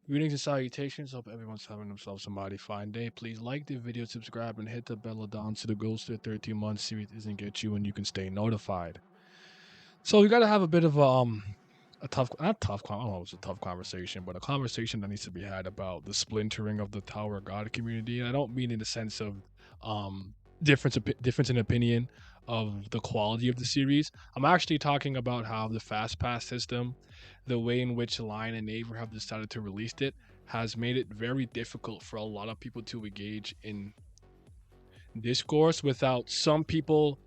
Greetings and salutations. Hope everyone's having themselves a mighty fine day. Please like the video, subscribe, and hit the bell down so the Ghost to 13-month series doesn't get you and you can stay notified. So we gotta have a bit of a tough, not tough, I don't know if it's a tough conversation, but a conversation that needs to be had about the splintering of the Tower of God community. And I don't mean in the sense of um difference in opinion of the quality of the series. I'm actually talking about how the Fastpass system, the way in which Lion and Naver have decided to release it, has made it very difficult for a lot of people to engage in discourse without some people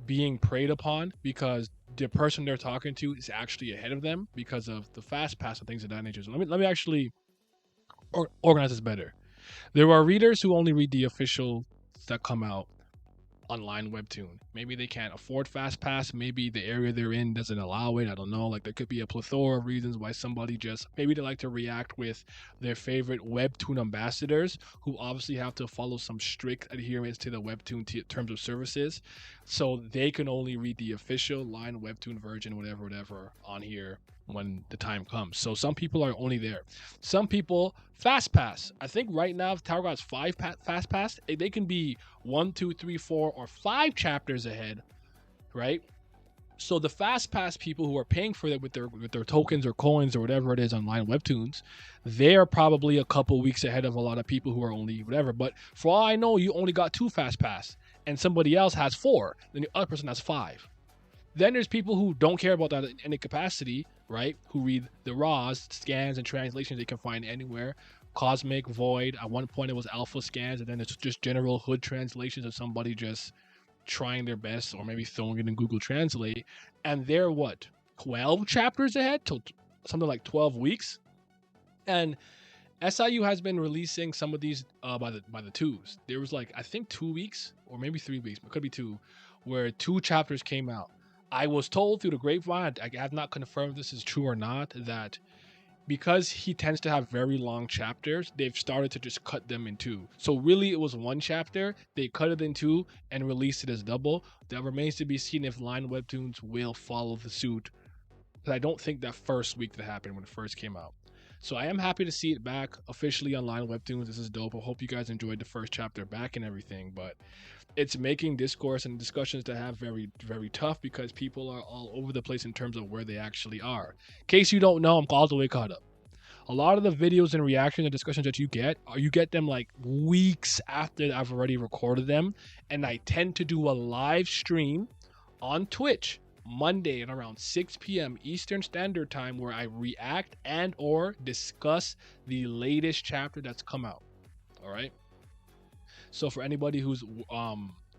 being preyed upon because the person they're talking to is actually ahead of them because of the fast pass and things of that nature. So let me actually organize this better. There are readers who only read the official that come out online webtoon. Maybe they can't afford fast pass, maybe the area they're in doesn't allow it. I don't know. Like there could be a plethora of reasons why somebody just maybe they like to react with their favorite webtoon ambassadors who obviously have to follow some strict adherence to the webtoon terms of services. So they can only read the official line webtoon version, whatever on here when the time comes. So some people are only there. Some people fast pass. I think right now if Tower God's fast pass, they can be 1, 2, 3, 4, or 5 chapters ahead, right? So the fast pass people who are paying for that with their tokens or coins or whatever it is online webtoons, they are probably a couple weeks ahead of a lot of people who are only whatever. But for all I know, you only got 2 fast pass, and somebody else has 4, then the other person has 5. Then there's people who don't care about that in any capacity, right? Who read the raws, scans, and translations they can find anywhere. Cosmic, Void. At one point, it was alpha scans, and then it's just general hood translations of somebody just trying their best or maybe throwing it in Google Translate. And they're what, 12 chapters ahead? Till something like 12 weeks? And SIU has been releasing some of these by the twos. There was like, I think 2 weeks or maybe 3 weeks, but it could be two, where 2 chapters came out. I was told through the grapevine, I have not confirmed if this is true or not, that because he tends to have very long chapters, they've started to just cut them in two. So really it was 1 chapter, they cut it in two and released it as double. That remains to be seen if Line Webtoons will follow the suit. But I don't think that first week that happened when it first came out. So I am happy to see it back officially on Line Webtoons. This is dope. I hope you guys enjoyed the first chapter back and everything, but it's making discourse and discussions to have very, very tough because people are all over the place in terms of where they actually are. In case you don't know, I'm all the way caught up. A lot of the videos and reactions and discussions that you get them like weeks after I've already recorded them, and I tend to do a live stream on Twitch Monday at around 6 p.m. Eastern Standard Time where I react and or discuss the latest chapter that's come out. All right. So for anybody who's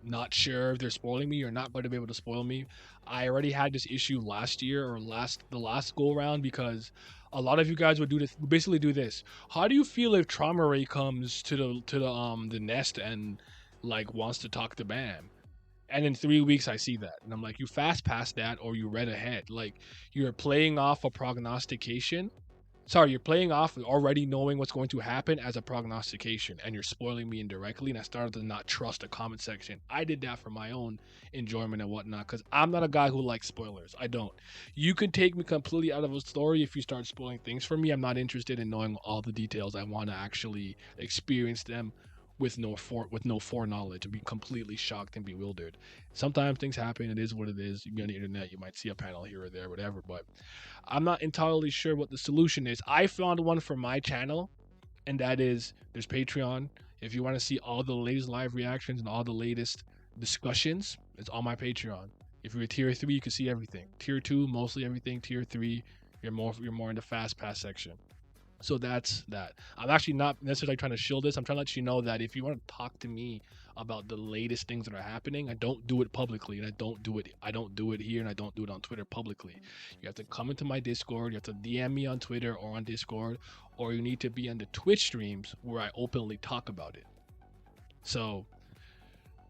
not sure if they're spoiling me or not going to be able to spoil me, I already had this issue last year or the last go around because a lot of you guys would do this, basically do this. How do you feel if Trauma Ray comes to the nest and like wants to talk to Bam? And in 3 weeks I see that and I'm like, you fast passed that or you read ahead. Like you're playing off a prognostication. Sorry, you're playing off already knowing what's going to happen as a prognostication, and you're spoiling me indirectly. And I started to not trust the comment section. I did that for my own enjoyment and whatnot, because I'm not a guy who likes spoilers. I don't. You can take me completely out of a story if you start spoiling things for me. I'm not interested in knowing all the details. I want to actually experience them with no foreknowledge and be completely shocked and bewildered. Sometimes things happen. It is what it is. You're on the internet. You might see a panel here or there, whatever. But I'm not entirely sure what the solution is. I found one for my channel, and that is there's Patreon. If you want to see all the latest live reactions and all the latest discussions, it's on my Patreon. If you're a tier 3, you can see everything. Tier 2, mostly everything. Tier 3, you're more in the fast pass section. So that's that. I'm actually not necessarily trying to shield this. I'm trying to let you know that if you want to talk to me about the latest things that are happening, I don't do it publicly, and I don't do it here, and I don't do it on Twitter publicly. You have to come into my Discord, you have to DM me on Twitter or on Discord, or you need to be on the Twitch streams where I openly talk about it. So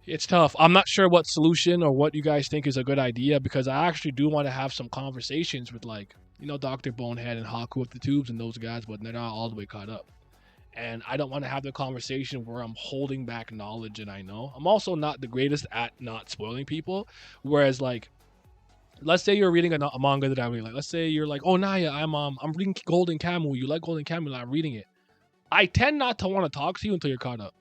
it's tough. I'm not sure what solution or what you guys think is a good idea, because I actually do want to have some conversations with, like, Dr. Bonehead and Haku of the Tubes and those guys, but they're not all the way caught up. And I don't want to have the conversation where I'm holding back knowledge and I know. I'm also not the greatest at not spoiling people. Whereas, like, let's say you're reading a manga that I really like. Let's say you're like, oh Naya, I'm reading Golden Kamuy. You like Golden Kamuy? I'm reading it. I tend not to want to talk to you until you're caught up,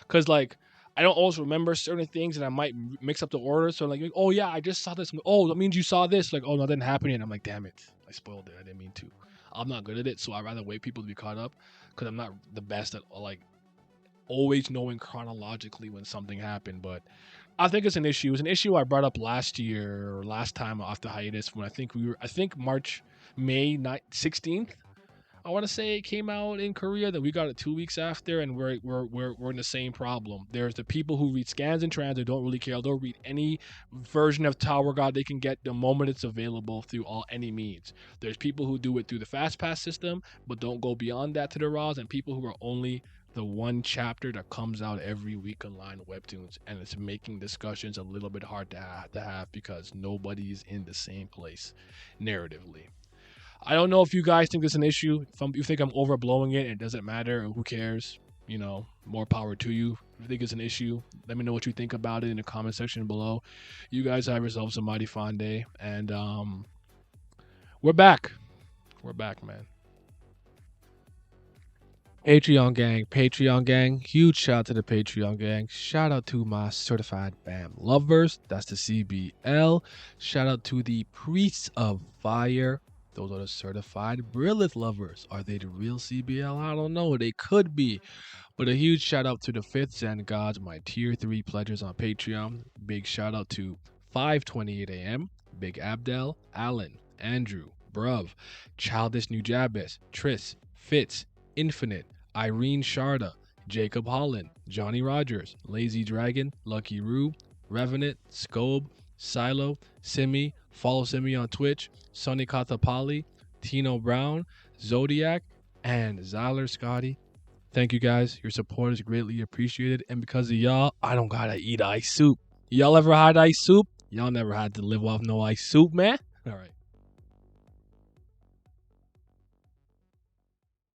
because like I don't always remember certain things, and I might mix up the order. So like, oh yeah, I just saw this. Oh, that means you saw this. Like, oh no, that didn't happen. And I'm like, damn it, I spoiled it. I didn't mean to. I'm not good at it, so I'd rather wait people to be caught up, because I'm not the best at like always knowing chronologically when something happened. But I think it's an issue. It's an issue I brought up last year or last time off the hiatus when I think May 16th. I want to say it came out in Korea. That we got it 2 weeks after, and we're in the same problem. There's the people who read scans and trans that don't really care. They'll read any version of Tower God they can get the moment it's available through any means. There's people who do it through the Fastpass system, but don't go beyond that to the raws, and people who are only the one chapter that comes out every week online webtoons, and it's making discussions a little bit hard to have because nobody's in the same place narratively. I don't know if you guys think it's an issue. If you think I'm overblowing it, it doesn't matter. Who cares? You know, more power to you. If you think it's an issue, let me know what you think about it in the comment section below. You guys have yourselves a mighty fine day, and we're back. We're back, man. Patreon gang, huge shout out to the Patreon gang. Shout out to my certified BAM lovers, that's the CBL. Shout out to the Priests of Fire, those are the certified Brilith lovers. Are they the real CBL? I don't know, they could be. But a huge shout out to the Fifth Zen Gods, my tier 3 pledgers on Patreon. Big shout out to 5:28 a.m., Big Abdel, Alan, Andrew, Bruv, Childish New Jabez, Tris, Fitz, Infinite, Irene Sharda, Jacob Holland, Johnny Rogers, Lazy Dragon, Lucky Roo, Revenant, Scobe, Silo, Simi, follow Simi on Twitch, Sonny Katapali, Tino Brown, Zodiac, and Zyler Scotty. Thank you guys. Your support is greatly appreciated. And because of y'all, I don't gotta eat ice soup. Y'all ever had ice soup? Y'all never had to live off no ice soup, man? All right.